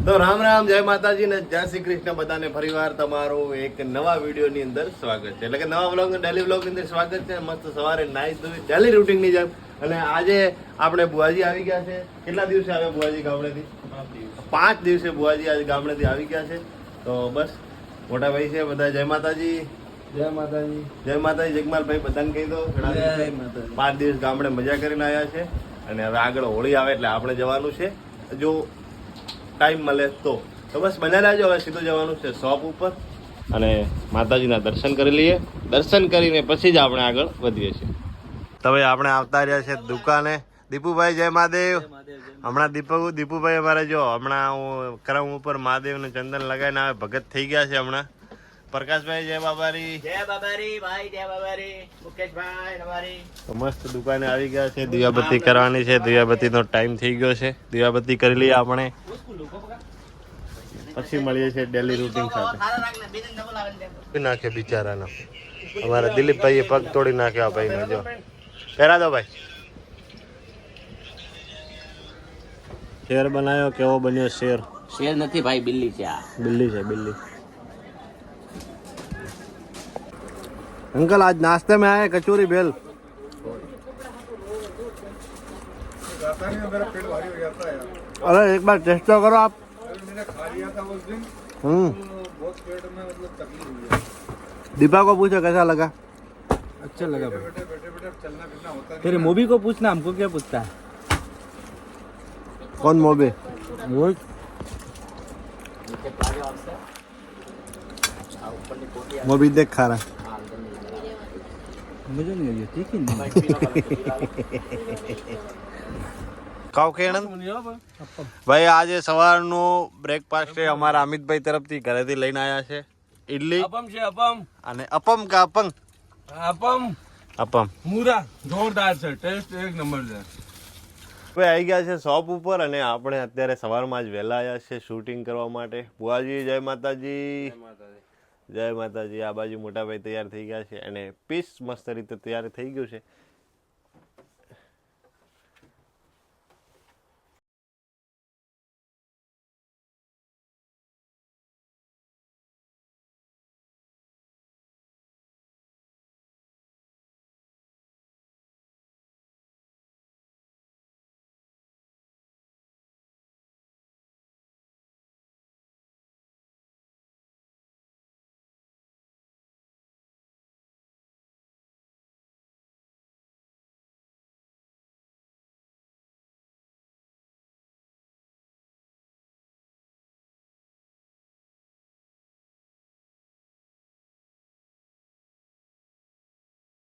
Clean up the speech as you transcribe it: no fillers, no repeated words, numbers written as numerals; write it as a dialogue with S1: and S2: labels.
S1: તો રામ રામ, જય માતાજી ને જય શ્રી કૃષ્ણ બધાને ફરીવાર તમારું એક નવા વિડીયોની અંદર સ્વાગત છે. એટલે કે નવા વ્લોગ, ડેલી વ્લોગની અંદર સ્વાગત છે. મસ્ત સવારે નાઈ ધોઈ ડેલી રૂટીનની જેમ. અને આજે આપણે બુઆજી આવી ગયા છે. કેટલા દિવસે આવ્યા બુઆજી ગામડેથી? 5 દિવસે બુઆજી આજે ગામડેથી આવી ગયા છે. તો બસ મોટા ભાઈ છે બધા. જય માતાજી.
S2: જય માતાજી.
S1: જય માતાજી. જગમાલભાઈ બધાને કહી દો. 5 દિવસ ગામડે મજા કરીને આવ્યા છે. અને હવે આગળ હોળી આવે એટલે આપણે જવાનું છે, જો ટાઈમ મળે તો બસ બને રહેજો. હવે સીધું જવાનું છે શોપ ઉપર અને માતાજીના દર્શન કરી લઈએ. દર્શન કરીને પછી જ આપણે આગળ વધીએ છીએ. તમે આપણે આવતા રહ્યા છે દુકાને. દીપુભાઈ જય મહાદેવ. હમણાં દીપુભાઈ અમારે જો હમણાં હું કરમ ઉપર મહાદેવને ચંદન લગાવીને આવે ભગત થઈ ગયા છે હમણાં. પ્રકાશભાઈ જય બાબારી.
S3: જય બાબારી ભાઈ, જય બાબારી. મુકેશભાઈ તમારી
S1: તો મસ્ત દુકાને આવી ગયા છે. દિવાબત્તી કરવાની છે. દિવાબત્તીનો ટાઈમ થઈ ગયો છે. દિવાબત્તી કરી લઈએ આપણે, પછી મળીએ છીએ ડેલી રૂટીન સાથે. નાખે બિચારાના અમારા દિલીપભાઈએ પગ તોડી નાખ્યા ભાઈનો. જો પહેરા દો ભાઈ. શેર બનાવ્યો. કેવો બન્યો શેર?
S3: શેર નથી ભાઈ, બિલ્લી છે આ.
S1: બિલ્લી છે, બિલ્લી. अंकल आज नाश्ते में आए कचौरी बेल. अरे एक बार टेस्ट तो करो आप.
S2: मैंने खा लिया था उस दिन, बहुत पेट में मतलब तकलीफ हुई है.
S1: दीपा को पूछो कैसा लगा.
S4: अच्छा लगा भाई.
S2: बैठे बैठे बैठे चलना फिरना होता नहीं.
S4: तेरे मोबी को पूछना, हमको क्या पूछता है.
S1: कौन मोबे?
S4: वो
S1: मोबी देख खा रहा.
S4: मुझे नहीं लगी ठीक है नहीं.
S1: કાવ કેણન ભાઈ આજે સવારનું બ્રેકફાસ્ટ છે અમારા અમિતભાઈ તરફથી ઘરેથી લઈને આવ્યા છે. ઇડલી
S4: अपम છે अपम.
S1: અને અપમ કા અપંગ?
S4: अपम
S1: અપમ.
S4: મૂરા જોરદાર છે, ટેસ્ટ એક નંબર છે.
S1: ભાઈ આવી ગયા છે શોપ ઉપર અને આપણે અત્યારે સવારમાં જ વહેલા આવ્યા છે શૂટિંગ કરવા માટે. બુઆજી જય માતાજી. જય માતાજી. આ બાજુ મોટાભાઈ તૈયાર થઈ ગયા છે અને પીસ મસ્ત રીતે તૈયાર થઈ ગયું છે.